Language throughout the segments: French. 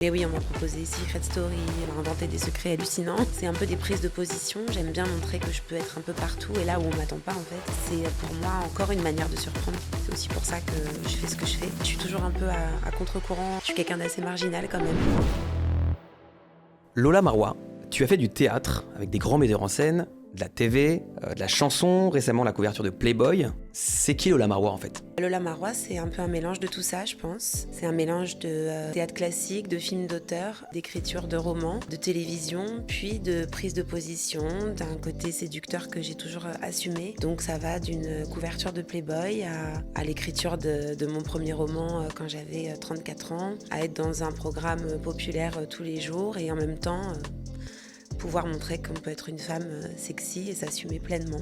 Et oui, on m'a proposé Secret Story, on m'a inventé des secrets hallucinants. C'est un peu des prises de position. J'aime bien montrer que je peux être un peu partout et là où on m'attend pas en fait. C'est pour moi encore une manière de surprendre. C'est aussi pour ça que je fais ce que je fais. Je suis toujours un peu à contre-courant. Je suis quelqu'un d'assez marginal quand même. Lola Marois, tu as fait du théâtre avec des grands metteurs en scène, de la TV, de la chanson, récemment la couverture de Playboy. C'est qui Lola Marois en fait ? Lola Marois, c'est un peu un mélange de tout ça, je pense. C'est un mélange de théâtre classique, de films d'auteur, d'écriture de romans, de télévision, puis de prise de position, d'un côté séducteur que j'ai toujours assumé. Donc ça va d'une couverture de Playboy à l'écriture de mon premier roman quand j'avais 34 ans, à être dans un programme populaire tous les jours et en même temps pouvoir montrer qu'on peut être une femme sexy et s'assumer pleinement.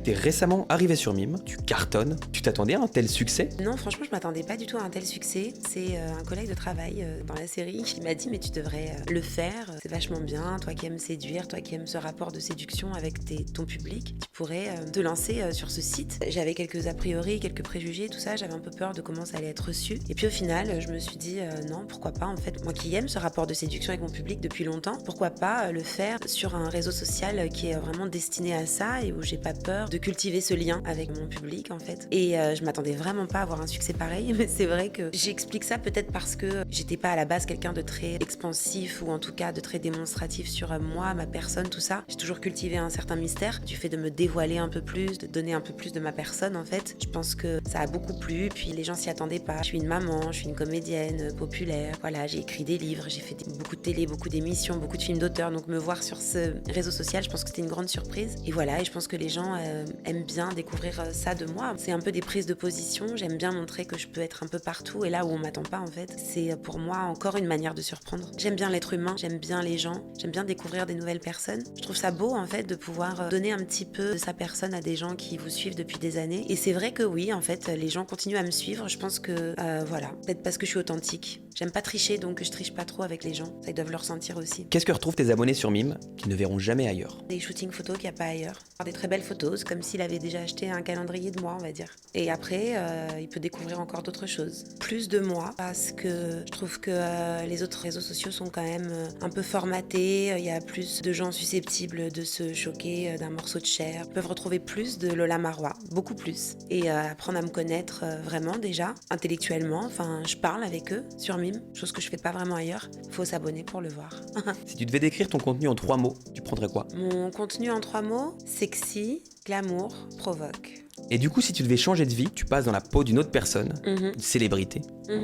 T'es récemment arrivée sur Mime, tu cartonnes, tu t'attendais à un tel succès ? Non, franchement, je m'attendais pas du tout à un tel succès. C'est un collègue de travail dans la série qui m'a dit « mais tu devrais le faire, c'est vachement bien, toi qui aimes séduire, toi qui aimes ce rapport de séduction avec ton public, tu pourrais te lancer sur ce site ». J'avais quelques a priori, quelques préjugés, tout ça, j'avais un peu peur de comment ça allait être reçu. Et puis au final, je me suis dit non, pourquoi pas en fait, moi qui aime ce rapport de séduction avec mon public depuis longtemps, pourquoi pas le faire sur un réseau social qui est vraiment destiné à ça et où j'ai pas peur de cultiver ce lien avec mon public en fait. Et je m'attendais vraiment pas à avoir un succès pareil, mais c'est vrai que j'explique ça peut-être parce que j'étais pas à la base quelqu'un de très expansif ou en tout cas de très démonstratif sur moi, ma personne, tout ça. J'ai toujours cultivé un certain mystère du fait de me dévoiler un peu plus, de donner un peu plus de ma personne en fait. Je pense que ça a beaucoup plu, puis les gens s'y attendaient pas. Je suis une maman, je suis une comédienne populaire, voilà, j'ai écrit des livres, j'ai fait beaucoup de télé, beaucoup d'émissions, beaucoup de films d'auteur, donc me voir sur ce réseau social, je pense que c'était une grande surprise. Et voilà, et je pense que les gens aiment bien découvrir ça de moi. C'est un peu des prises de position, j'aime bien montrer que je peux être un peu partout et là où on m'attend pas en fait. C'est pour moi encore une manière de surprendre. J'aime bien l'être humain, j'aime bien les gens, j'aime bien découvrir des nouvelles personnes. Je trouve ça beau en fait de pouvoir donner un petit peu de sa personne à des gens qui vous suivent depuis des années. Et c'est vrai que oui, en fait, les gens continuent à me suivre. Je pense que voilà, peut-être parce que je suis authentique. J'aime pas tricher, donc je triche pas trop avec les gens. Ça, ils doivent le ressentir aussi. Qu'est-ce que retrouvent tes abonnés sur Mime qui ne verront jamais ailleurs ? Des shootings photos qu'il n'y a pas ailleurs. Des très belles photos, comme s'il avait déjà acheté un calendrier de moi, on va dire. Et après, il peut découvrir encore d'autres choses. Plus de moi, parce que je trouve que les autres réseaux sociaux sont quand même un peu formatés. Il y a plus de gens susceptibles de se choquer d'un morceau de chair. Ils peuvent retrouver plus de Lola Marois, beaucoup plus. Et apprendre à me connaître vraiment déjà, intellectuellement. Enfin, je parle avec eux sur Mime, chose que je fais pas vraiment ailleurs. Faut s'abonner pour le voir. Si tu devais décrire ton contenu en 3 mots, tu prendrais quoi ? Mon contenu en 3 mots, sexy, glamour, provoque. Et du coup, si tu devais changer de vie, tu passes dans la peau d'une autre personne, une célébrité,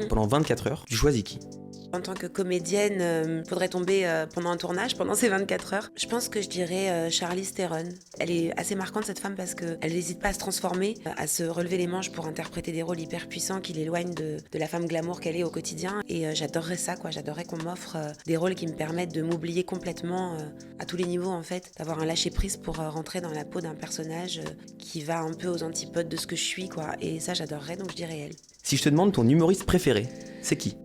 pendant 24 heures, tu choisis qui ? En tant que comédienne, faudrait tomber pendant un tournage, pendant ces 24 heures. Je pense que je dirais Charlize Theron. Elle est assez marquante cette femme parce qu'elle n'hésite pas à se transformer, à se relever les manches pour interpréter des rôles hyper puissants qui l'éloignent de la femme glamour qu'elle est au quotidien. Et j'adorerais ça, quoi. J'adorerais qu'on m'offre des rôles qui me permettent de m'oublier complètement à tous les niveaux en fait. D'avoir un lâcher-prise pour rentrer dans la peau d'un personnage qui va un peu aux antipodes de ce que je suis, quoi. Et ça, j'adorerais, donc je dirais elle. Si je te demande ton humoriste préféré, c'est qui ?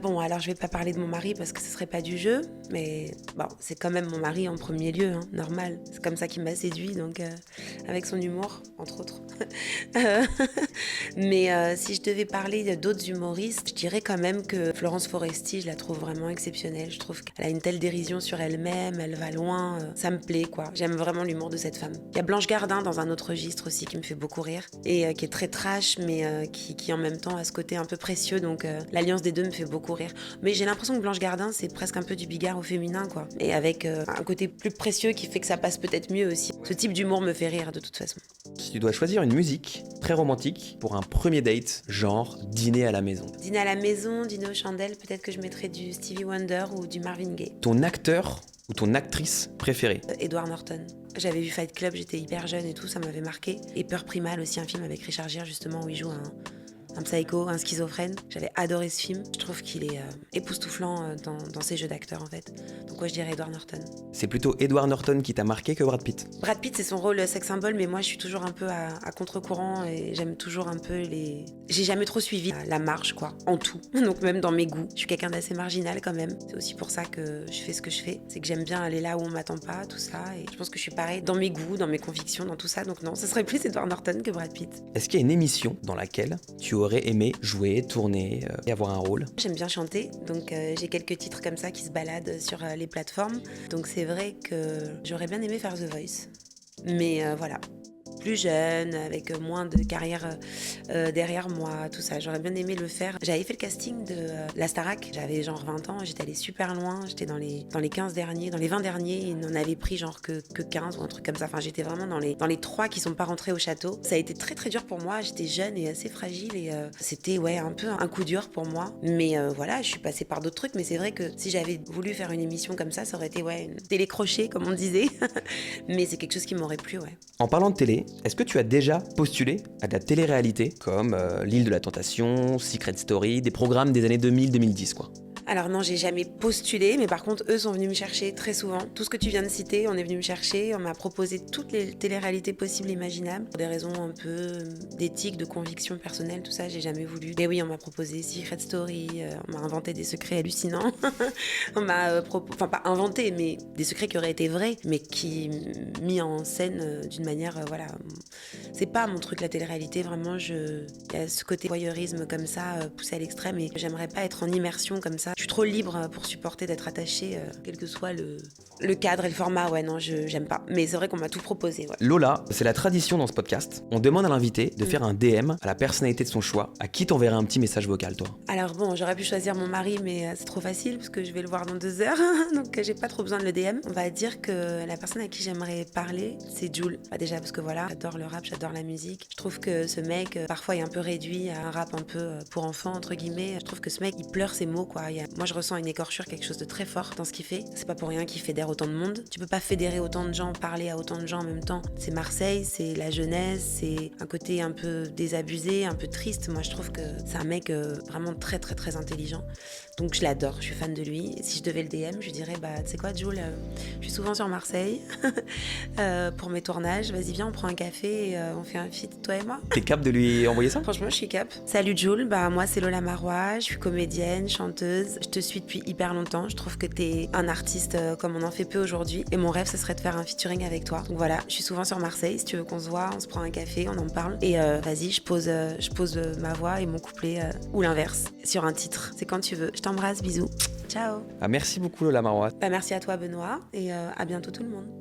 Bon, alors je vais pas parler de mon mari parce que ce serait pas du jeu, mais bon, c'est quand même mon mari en premier lieu, hein, normal. C'est comme ça qu'il m'a séduit, donc avec son humour, entre autres. Mais si je devais parler d'autres humoristes, je dirais quand même que Florence Foresti, je la trouve vraiment exceptionnelle. Je trouve qu'elle a une telle dérision sur elle-même, elle va loin, ça me plaît, quoi. J'aime vraiment l'humour de cette femme. Il y a Blanche Gardin dans un autre registre aussi qui me fait beaucoup rire, et qui est très trash, mais qui en même temps a ce côté un peu précieux, donc l'alliance des deux me fait beaucoup rire. Mais j'ai l'impression que Blanche Gardin, c'est presque un peu du Bigard au féminin, quoi. Et avec un côté plus précieux qui fait que ça passe peut-être mieux aussi. Ce type d'humour me fait rire de toute façon. Si tu dois choisir une musique très romantique pour un premier date, genre dîner à la maison. Dîner à la maison, dîner aux chandelles, peut-être que je mettrais du Stevie Wonder ou du Marvin Gaye. Ton acteur ou ton actrice préférée ? Edward Norton. J'avais vu Fight Club, j'étais hyper jeune et tout, ça m'avait marqué. Et Peur Primale aussi, un film avec Richard Gere justement où il joue un psycho, un schizophrène. J'avais adoré ce film. Je trouve qu'il est époustouflant dans ses jeux d'acteur en fait. Donc moi je dirais Edward Norton. C'est plutôt Edward Norton qui t'a marqué que Brad Pitt. Brad Pitt c'est son rôle sex symbole, mais moi je suis toujours un peu à contre-courant et j'aime toujours un peu les... J'ai jamais trop suivi la marche quoi, en tout. Donc même dans mes goûts. Je suis quelqu'un d'assez marginal quand même. C'est aussi pour ça que je fais ce que je fais. C'est que j'aime bien aller là où on m'attend pas, tout ça. Et je pense que je suis pareil dans mes goûts, dans mes convictions, dans tout ça. Donc non, ce serait plus Edward Norton que Brad Pitt. Est-ce qu'il y a une émission dans laquelle tu aurais aimé jouer, tourner et avoir un rôle? J'aime bien chanter, donc j'ai quelques titres comme ça qui se baladent sur les plateformes. Donc c'est vrai que j'aurais bien aimé faire The Voice. Mais voilà, plus jeune, avec moins de carrière derrière moi, tout ça. J'aurais bien aimé le faire. J'avais fait le casting de la Starac, j'avais genre 20 ans, j'étais allée super loin, j'étais dans les 15 derniers, dans les 20 derniers, ils n'en avaient pris genre que 15 ou un truc comme ça. Enfin, j'étais vraiment dans les 3 qui sont pas rentrés au château. Ça a été très très dur pour moi, j'étais jeune et assez fragile et c'était un peu un coup dur pour moi. Mais voilà, je suis passée par d'autres trucs, mais c'est vrai que si j'avais voulu faire une émission comme ça aurait été une télécrochet comme on disait. Mais c'est quelque chose qui m'aurait plu, ouais. En parlant de télé, est-ce que tu as déjà postulé à de la télé-réalité, comme L'Île de la Tentation, Secret Story, des programmes des années 2000-2010 quoi? Alors non, j'ai jamais postulé, mais par contre, eux sont venus me chercher très souvent. Tout ce que tu viens de citer, on est venu me chercher, on m'a proposé toutes les téléréalités possibles et imaginables. Pour des raisons un peu d'éthique, de conviction personnelle, tout ça, j'ai jamais voulu. Mais oui, on m'a proposé Secret Story, on m'a inventé des secrets hallucinants. On m'a pas inventé, mais des secrets qui auraient été vrais, mais qui mis en scène d'une manière, c'est pas mon truc la télé-réalité, vraiment, il y a ce côté voyeurisme comme ça, poussé à l'extrême, et j'aimerais pas être en immersion comme ça. Je suis trop libre pour supporter d'être attachée, quel que soit le cadre et le format. Ouais, non, j'aime pas. Mais c'est vrai qu'on m'a tout proposé. Ouais. Lola, c'est la tradition dans ce podcast. On demande à l'invité de faire un DM à la personnalité de son choix. À qui t'enverrais un petit message vocal, toi? Alors bon, j'aurais pu choisir mon mari, mais c'est trop facile parce que je vais le voir dans 2 heures. Donc j'ai pas trop besoin de le DM. On va dire que la personne à qui j'aimerais parler, c'est Jul. Déjà parce que voilà, j'adore le rap, j'adore la musique. Je trouve que ce mec, parfois, est un peu réduit à un rap un peu pour enfants, entre guillemets. Je trouve que ce mec, il pleure ses mots, quoi. Moi, je ressens une écorchure, quelque chose de très fort dans ce qu'il fait. C'est pas pour rien qu'il fédère autant de monde. Tu peux pas fédérer autant de gens, parler à autant de gens en même temps. C'est Marseille, c'est la jeunesse, c'est un côté un peu désabusé, un peu triste. Moi, je trouve que c'est un mec vraiment très, très, très intelligent. Donc, je l'adore, je suis fan de lui. Et si je devais le DM, je lui dirais, tu sais quoi, Jules, je suis souvent sur Marseille pour mes tournages. Vas-y, viens, on prend un café et on fait un feat, toi et moi. T'es cap de lui envoyer ça? Franchement, je suis cap. Salut Jules, moi c'est Lola Marois, je suis comédienne, chanteuse. Je te suis depuis hyper longtemps. Je trouve que t'es un artiste comme on en fait peu aujourd'hui. Et mon rêve, ce serait de faire un featuring avec toi. Donc voilà, je suis souvent sur Marseille. Si tu veux qu'on se voit, on se prend un café, on en parle. Et vas-y, je pose ma voix et mon couplet ou l'inverse sur un titre. C'est quand tu veux. Je t'embrasse, bisous. Ciao. Merci beaucoup Lola Marois. Merci à toi Benoît et à bientôt tout le monde.